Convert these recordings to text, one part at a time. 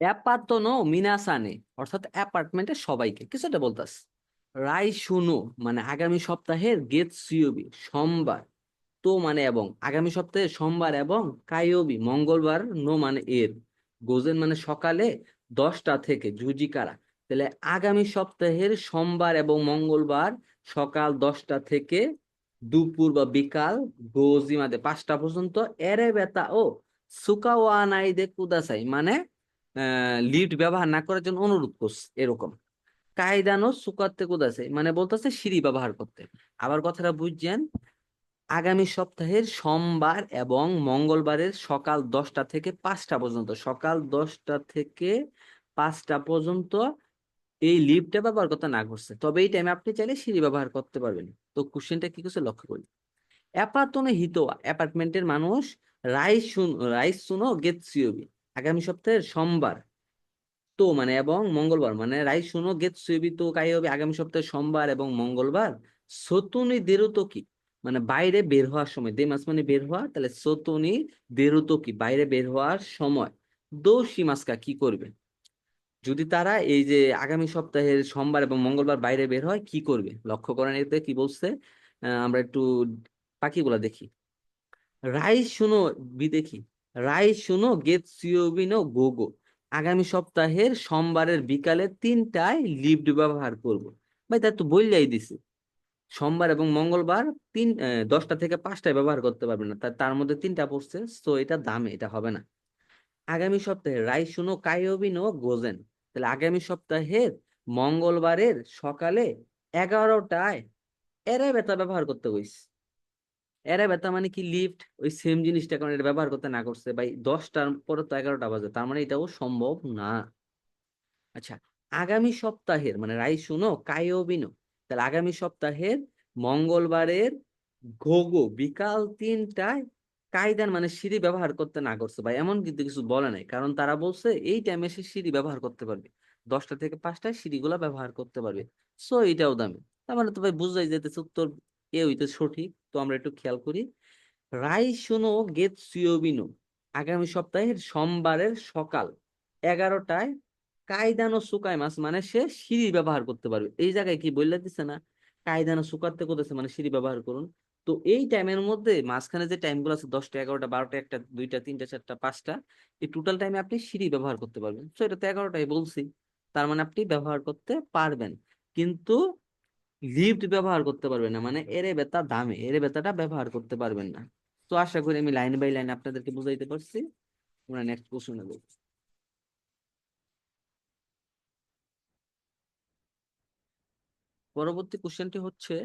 অ্যাপাতনো মিনাসানে, অর্থাৎ অ্যাপার্টমেন্টের সবাইকে কিছুটা বলতাস। রাই শুনো মানে আগামী সপ্তাহের গেট সিওবি সোমবার, তো মানে এবং আগামী সপ্তাহে সোমবার, এবং কাইওবি মঙ্গলবার, নো মানে এর, গোজেন মানে সকালে 10টা থেকে জুজিকারা। তাহলে আগামী সপ্তাহের সোমবার এবং মঙ্গলবার সকাল 10টা থেকে দুপুর বা বিকাল গোজি মাদে 5টা পর্যন্ত এরে বেতা ও সুকাওয়ানাইদে কুদাসাই, মানে লিফট ব্যবহার না করার জন্য অনুরোধ করছে এরকম। কায়দানো সুকাতে কুদাসাই মানে বলতেছে সিঁড়ি ব্যবহার করতে। আবার কথাটা বুঝছেন, আগামী সপ্তাহের সোমবার এবং মঙ্গলবারের সকাল 10টা থেকে 5টা পর্যন্ত, সকাল 10টা থেকে 5টা পর্যন্ত এই লিফটটা ব্যবহার করতে না করছে, তবে এই টাইমে আপনি চাইলে সিঁড়ি ব্যবহার করতে পারবেন। তো কোশ্চেনটা কি করছে লক্ষ্য করি। অ্যাপাতনে হিতোয়া অ্যাপার্টমেন্টের মানুষ রাইস শুনো গেত সিওবি, আগামী সপ্তাহের সোমবার, তো মানে এবং মঙ্গলবার, মানে রাইস শুনো গেত সিওবি তো কাই হবে আগামী সপ্তাহের সোমবার এবং মঙ্গলবার। সতুনি দেরুতো কি, মানে বাইরে বের হওয়ার সময়, দে মাস মানে বের হওয়া, তাহলে সতুনি দেরুতো কি বাইরে বের হওয়ার সময় দোষী মাসকা কি করবে, যদি তারা এই যে আগামী সপ্তাহের সোমবার এবং মঙ্গলবার বাইরে বের হয় কি করবে। লক্ষ্য করেন এতে কি বলছে, আমরা একটু বাকিগুলা দেখি। রাই শুনো দেখি, রাই শুনো গেত সিওবিনো গোগো, আগামী সপ্তাহের সোমবারের বিকালে 3টায় লিফট ব্যবহার করব। ভাই তার তো বললেই দিছে সোমবার এবং মঙ্গলবার 10টা থেকে 5টায় ব্যবহার করতে পারবে না, তার তার মধ্যে 3টা পড়ছে, তো এটা দামে এটা হবে না। আগামী সপ্তাহে রাই শুনো কাইওবিনো গোজেন, তাহলে আগামী সপ্তাহের মঙ্গলবারের সকালে 11টায় এরে বেতা ব্যবহার করতে হইস। এরা বেতা মানে কি লিফট, ওই সেম জিনিসটা, কারণ এটা ব্যবহার করতে না করছে ভাই 10টার পরে তো 11টা বাজে, তার মানে এটাও সম্ভব না। আচ্ছা, আগামী সপ্তাহের মানে রাই শুনো কায়োবিনো, তাহলে আগামী সপ্তাহের মঙ্গলবারের ঘোগো বিকাল 3টায় কায়দান মানে সিঁড়ি ব্যবহার করতে না করছে ভাই, এমন কিন্তু কিছু বলে নাই, কারণ তারা বলছে এই টাইমে সে সিঁড়ি ব্যবহার করতে পারবে, 10টা থেকে 5টায় সিঁড়িগুলা ব্যবহার করতে পারবে। সো এটাও দামি। তার মানে তো ভাই বুঝাই যেতেছে উত্তর এ হইতে সঠিক। তো আমরা একটু খেয়াল করি। রাই শুনো গেত সিওবিনো, আগামী সপ্তাহের সোমবারের সকাল 11টায় কায়দানো সুকাই মাস মানে সে সিঁড়ি ব্যবহার করতে পারবে। এই জায়গায় কি বললে দিচ্ছে না, কায়দানো সুকাতে করতেছে মানে সিঁড়ি ব্যবহার করুন। তো এই টাইমের মধ্যে মাঝখানে যে টাইমগুলো আছে 10টা 11টা 12টা 1টা 2টা 3টা 4টা 5টা, এই টোটাল টাইমে আপনি সিঁড়ি ব্যবহার করতে পারবেন। তো এটা তো 11টাই বলছি, তার মানে আপনি ব্যবহার করতে পারবেন, কিন্তু লিফট ব্যবহার করতে পারবেন না, মানে এরে বেতা দামে এরে বেতাটা ব্যবহার করতে পারবেন না। তো আশা করি আমি লাইন বাই লাইন আপনাদেরকে বুঝাইতে পারছি। আমরা নেক্সট কোশ্চেনে দেখব। পরবর্তী কোশ্চেনটি হচ্ছে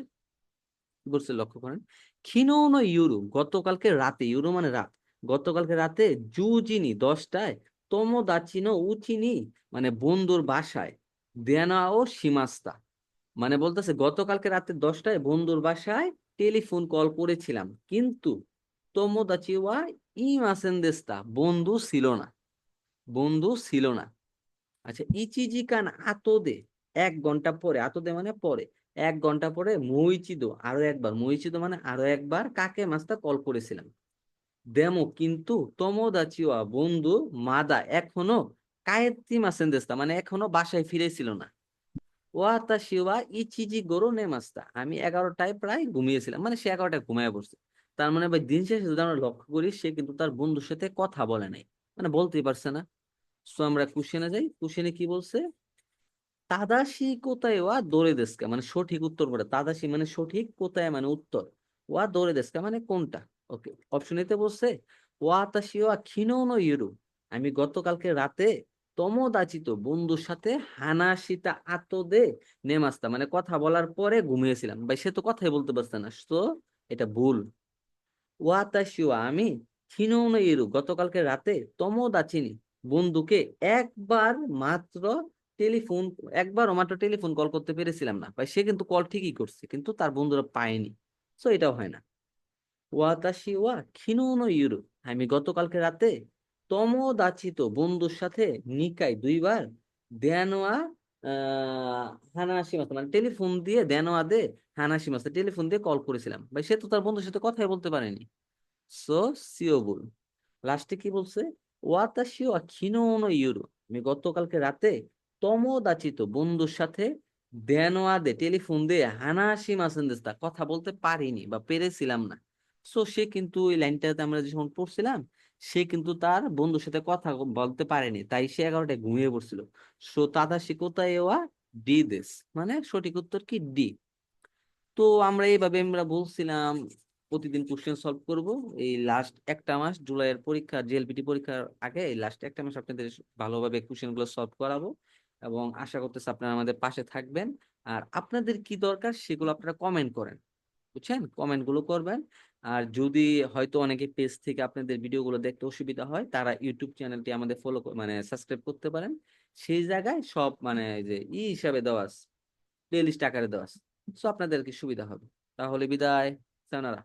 কি বলছে লক্ষ্য করেন। খিনোনো ইউরো, গতকালকে রাতে, ইউরো মানে রাত, গতকালকে রাতে জুজিনি 10টায় তোমোদাচিনো উচিনি মানে বন্ধুর বাসায় দেনা ও সীমাস্তা, মানে বলতেছে গতকালকে রাতে 10টায় বন্ধুর বাসায় টেলিফোন কল করেছিলাম, কিন্তু তোমোদাচি ওয়া ইমাসেন দেস্তা, বন্ধু ছিল না, বন্ধু ছিল না। আচ্ছা, ইচিজিকান আতোদে, 1 ঘন্টা পরে, আতোদে মানে পরে, 1 ঘন্টা পরে মুইচিদো আরো একবার, মুইচিদো মানে আরো একবার কাকে মাস্তা কল করেছিলাম। দেমো কিন্তু তোমোদাচিওয়া বন্ধু মাদা এখনো কায়েত্তি মাসেন দেস্তা মানে এখনো বাসায় ফিরেছিল না। ওয়াতাশি ওয়া ইচিজি গরো নেমাস্তা, আমি 11টায় প্রায় ঘুমিয়েছিলাম, মানে সে 11টায় ঘুমিয়ে পড়ছে। তার মানে ভাই দিন শেষে যদি আমরা লক্ষ্য করি সে কিন্তু তার বন্ধুর সাথে কথা বলে নাই, মানে বলতেই পারছে না। সো আমরা কুশনে যাই, কুশনে কি বলছে। তাদাশি কোথায় ওয়া দোরে দেশকা মানে সঠিক উত্তর কোনটা, তাদাশি মানে সঠিক, কোথায় মানে উত্তর, ওয়া দোরে দেশকা মানে কোনটা। ওকে, অপশন এতে বলছে ওয়া তাশি ওয়া খিনোনো ইউরু, আমি গতকালকে রাতে তমোদাচিত বন্ধুর সাথে হানাশিতা আতদে নেমাস্তা মানে কথা বলার পরে ঘুমিয়েছিলাম। ভাই সে তো কথাই বলতে পারছে না, তো এটা ভুল। ওয়াতাশিওয়া আমি খিনোনো ইরু গতকালকে রাতে তমোদাচিনি বন্ধুকে একবার মাত্র টেলিফোন একবারও মাত্র টেলিফোন কল করতে পেরেছিলাম না। ভাই সে কিন্তু কল ঠিকই করছে, কিন্তু তার বন্ধুরা পায়নি। সো এটাও হয় না। ওয়াতাশি ওয়া খিনোনো ইরু, আমি গতকালকে রাতে তমোদাচিত বন্ধুর সাথে নিকাই 2বার দেয়ানোয়া হানাসিমাস মানে টেলিফোন দিয়ে দেয়ানোয়া দে হানাসিমাস টেলিফোন দিয়ে কল করেছিলাম। ভাই সে তো তার বন্ধুর সাথে কথাই বলতে পারেনি। সো সিওবুল। লাস্টে কি বলছে, ওয়াতাশি ওয়া খিনোনো ইউরো, আমি গতকালকে রাতে তমোদাচিত বন্ধুর সাথে দেনোয়াদে টেলিফোন দিয়ে হানাসি মাসেন্দেস্তা কথা বলতে পারিনি বা পেরেছিলাম না। সো সে কিন্তু ওই লাইনটাতে আমরা যখন পড়ছিলাম, সে কিন্তু তার বন্ধুর সাথে কথা বলতে পারেনি, তাই সে 11টায় ঘুমিয়ে পড়ছিল। সো তাদাশি কোথায় ওয়া ডি দিস, মানে সঠিক উত্তর কি ডি। তো আমরা এইভাবে আমরা বলছিলাম প্রতিদিন কোশ্চেন সলভ করব। এই লাস্ট একটা মাস জুলাইয়ের পরীক্ষা, জিএলপিটি পরীক্ষার আগে এই লাস্ট একটা মাস আপনাদের ভালোভাবে কোশ্চেন গুলো সলভ করাবো, এবং আশা করতেছি আপনারা আমাদের পাশে থাকবেন। আর আপনাদের কি দরকার সেগুলো আপনারা কমেন্ট করেন, বুঝছেন, কমেন্ট গুলো করবেন। আর যদি হয়তো অনেকে পেজ থেকে আপনাদের ভিডিওগুলো দেখতে অসুবিধা হয়, তারা ইউটিউব চ্যানেলটি আমাদের ফলো মানে সাবস্ক্রাইব করতে পারেন। সেই জায়গায় সব মানে যে হিসাবে দেওয়া আছে, প্লে লিস্ট আকারে দেওয়া আছে। সো আপনাদের কি সুবিধা হবে। তাহলে বিদায়, সায়নারা।